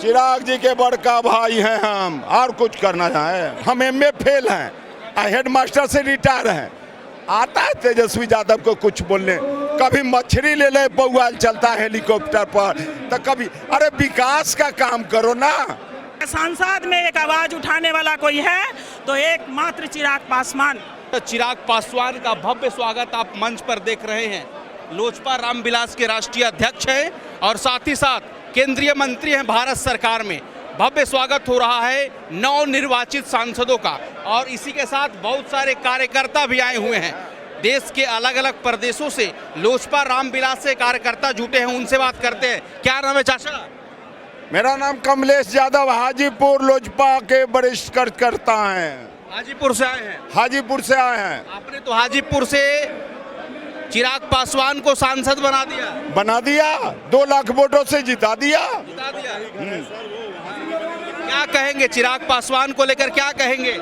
चिराग जी के बड़का भाई हैं हम, और कुछ करना चाहें। हम एमए फेल हैं, हेड मास्टर से रिटायर हैं। आता है तेजस्वी यादव को कुछ बोलने, कभी मछली ले ले बउआल चलता है हेलीकॉप्टर पर, तो कभी अरे विकास का काम करो ना। संसद में एक आवाज उठाने वाला कोई है तो एक मात्र चिराग पासवान। चिराग पासवान का भव्य स्वागत आप मंच पर देख रहे हैं। लोजपा रामविलास के राष्ट्रीय अध्यक्ष हैं और साथ ही साथ केंद्रीय मंत्री हैं भारत सरकार में। भव्य स्वागत हो रहा है नवनिर्वाचित सांसदों का, और इसी के साथ बहुत सारे कार्यकर्ता भी आए हुए हैं। देश के अलग अलग प्रदेशों से लोजपा रामविलास से कार्यकर्ता जुटे हैं, उनसे बात करते हैं। क्या नाम है चाचा? मेरा नाम कमलेश यादव, हाजीपुर लोजपा के वरिष्ठ कार्यकर्ता हैं। हाजीपुर से आए हैं? हाजीपुर से आए हैं। आपने तो हाजीपुर से चिराग पासवान को सांसद बना दिया 2 लाख वोटों से जिता दिया। क्या कहेंगे चिराग पासवान को लेकर, क्या कहेंगे?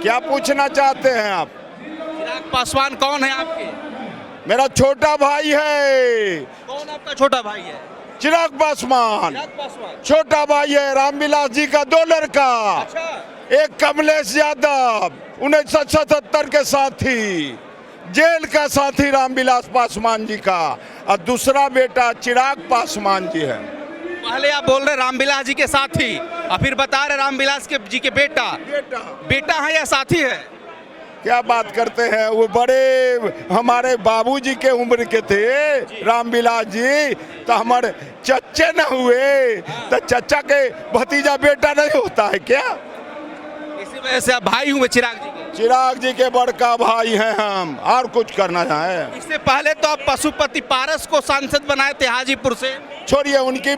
क्या पूछना चाहते हैं आप? चिराग पासवान कौन है आपके? मेरा छोटा भाई है। कौन आपका छोटा भाई है? चिराग पासवान। चिराग पासवान छोटा भाई है रामविलास जी का 2 लड़का। अच्छा। एक कमलेश यादव 1977 के साथी, जेल का साथी रामविलास पासवान जी का, और दूसरा बेटा चिराग पासवान जी है। पहले आप बोल रहे रामविलास जी के साथी, और फिर बता रहे रामविलास जी के बेटा है या साथी है? क्या बात करते हैं, वो बड़े हमारे बाबूजी के उम्र के थे रामविलास जी, तो हमारे चच्चे न हुए तो चचा के भतीजा बेटा नहीं होता है क्या? इसी वजह से आप भाई हुए चिराग जी के? चिराग जी के बड़का भाई हैं हम, और कुछ करना चाहें। इससे पहले तो आप पशुपति पारस को सांसद बनाए थे हाजीपुर से। छोड़िए उनकी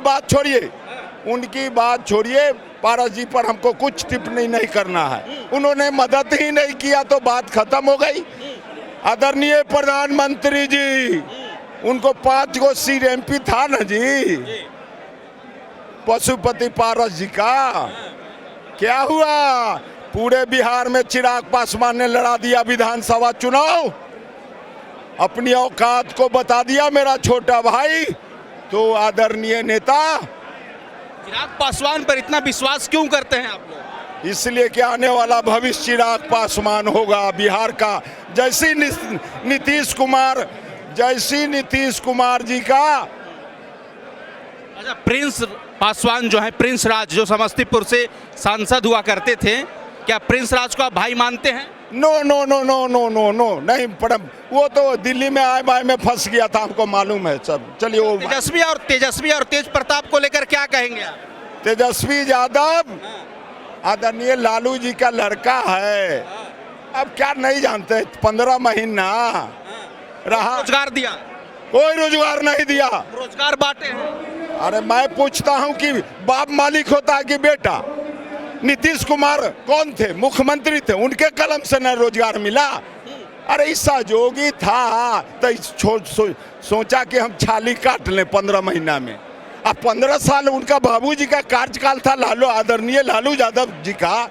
बात, छोड़िए पारस जी पर हमको कुछ टिप्पणी नहीं करना है। उन्होंने मदद ही नहीं किया तो बात खत्म हो गई। आदरणीय प्रधानमंत्री जी, उनको 5 गो सीट एमपी था ना जी, पशुपति पारस जी का। क्या हुआ? पूरे बिहार में चिराग पासवान ने लड़ा दिया विधानसभा चुनाव, अपनी औकात को बता दिया मेरा छोटा भाई। तो आदरणीय नेता, चिराग पासवान पर इतना विश्वास क्यों करते हैं आप लोग? इसलिए कि आने वाला भविष्य चिराग पासवान होगा बिहार का, जैसी नीतीश कुमार जी का। अच्छा, प्रिंस पासवान जो है, प्रिंस राज जो समस्तीपुर से सांसद हुआ करते थे, क्या प्रिंस राज को आप भाई मानते हैं? नो, नहीं पड़म, वो तो दिल्ली में आए बाय में फंस गया था, हमको मालूम है सब। चलिए वो तेजस्वी और तेज प्रताप को लेकर क्या कहेंगे आप? तेजस्वी यादव आदरणीय लालू जी का लड़का है। अब क्या नहीं जानते, 15 महीना रहा, रोजगार दिया? कोई रोजगार नहीं दिया। रोजगार बांटे हैं? अरे मैं पूछता हूं कि बाप मालिक होता है कि बेटा? नीतीश कुमार कौन थे? मुख्यमंत्री थे, उनके कलम से न रोजगार मिला। अरे इस सहयोगी था तो सोचा कि हम छाली काट लें 15 महीना में। अब 15 साल उनका बाबूजी का कार्यकाल था, आदरणीय लालू यादव जी का।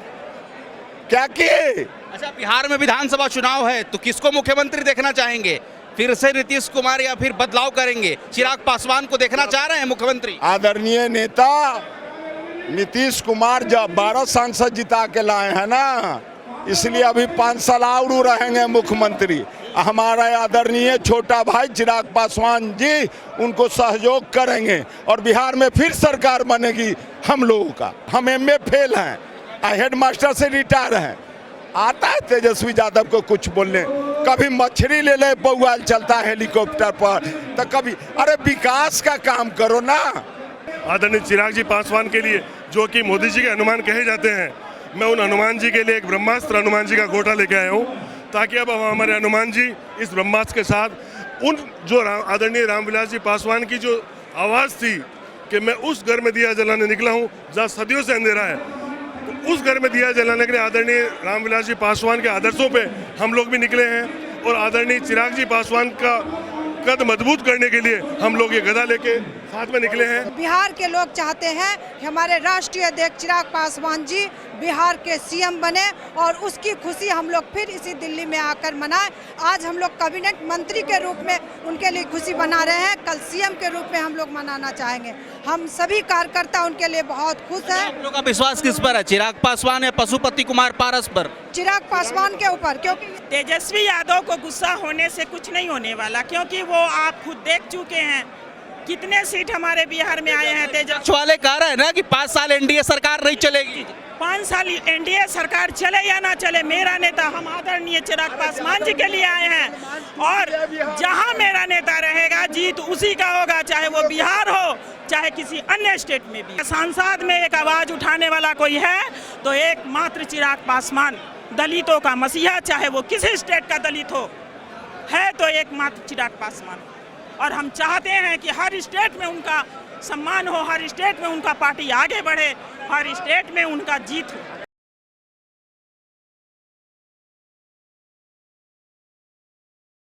क्या किए? अच्छा, बिहार में विधानसभा चुनाव है तो किसको मुख्यमंत्री देखना चाहेंगे? फिर से नीतीश कुमार या फिर बदलाव करेंगे? चिराग पासवान को देखना चाह रहे हैं मुख्यमंत्री? आदरणीय नेता नीतीश कुमार जब 12 सांसद जिता के लाए हैं ना, इसलिए अभी 5 साल और रहेंगे मुख्यमंत्री। हमारा आदरणीय छोटा भाई चिराग पासवान जी उनको सहयोग करेंगे और बिहार में फिर सरकार बनेगी हम लोगों का। हम एमए फेल हैं, हेड मास्टर से रिटायर हैं। आता है तेजस्वी यादव को कुछ बोलने, कभी मछली ले ले बउआल चलता है हेलीकॉप्टर पर, तो कभी अरे विकास का काम करो ना। आदरणीय चिराग जी पासवान के लिए जो कि मोदी जी के हनुमान कहे जाते हैं, मैं उन हनुमान जी के लिए एक ब्रह्मास्त्र हनुमान जी का गोटा लेके आया हूँ, ताकि अब हमारे हनुमान जी इस ब्रह्मास्त्र के साथ उन जो आदरणीय रामविलास जी पासवान की जो आवाज़ थी कि मैं उस घर में दिया जलाने निकला हूँ जहाँ सदियों से अंधेरा है, तो उस घर में दिया जलाने के लिए आदरणीय रामविलास जी पासवान के आदर्शों पे हम लोग भी निकले हैं। और आदरणीय चिराग जी पासवान का कद मजबूत करने के लिए हम लोग ये गदा लेके साथ में निकले हैं। बिहार के लोग चाहते हैं कि हमारे राष्ट्रीय अध्यक्ष चिराग पासवान जी बिहार के सीएम बने और उसकी खुशी हम लोग फिर इसी दिल्ली में आकर मनाएं। आज हम लोग कैबिनेट मंत्री के रूप में उनके लिए खुशी मना रहे हैं, कल सीएम के रूप में हम लोग मनाना चाहेंगे। हम सभी कार्यकर्ता उनके लिए बहुत खुश हैं। आप लोगों का विश्वास किस पर है, चिराग पासवान या पशुपति कुमार पारस पर? चिराग पासवान के ऊपर, क्योंकि तेजस्वी यादव को गुस्सा होने से कुछ नहीं होने वाला, क्योंकि वो आप खुद देख चुके हैं कितने सीट हमारे बिहार में आए हैं। विपक्ष वाले कह रहे हैं ना कि 5 साल एनडीए सरकार नहीं चलेगी। 5 साल एनडीए सरकार चले या ना चले, मेरा नेता हम आदरणीय चिराग पासवान जी के लिए आए हैं और जहां मेरा नेता रहेगा जीत उसी का होगा, चाहे वो बिहार हो चाहे किसी अन्य स्टेट में भी। सांसद में एक आवाज उठाने वाला कोई है तो एक मात्र चिराग पासवान, दलितों का मसीहा, चाहे वो किसी स्टेट का दलित हो, है तो एक मात्र चिराग पासवान। और हम चाहते हैं कि हर स्टेट में उनका सम्मान हो, हर स्टेट में उनका पार्टी आगे बढ़े, हर स्टेट में उनका जीत हो।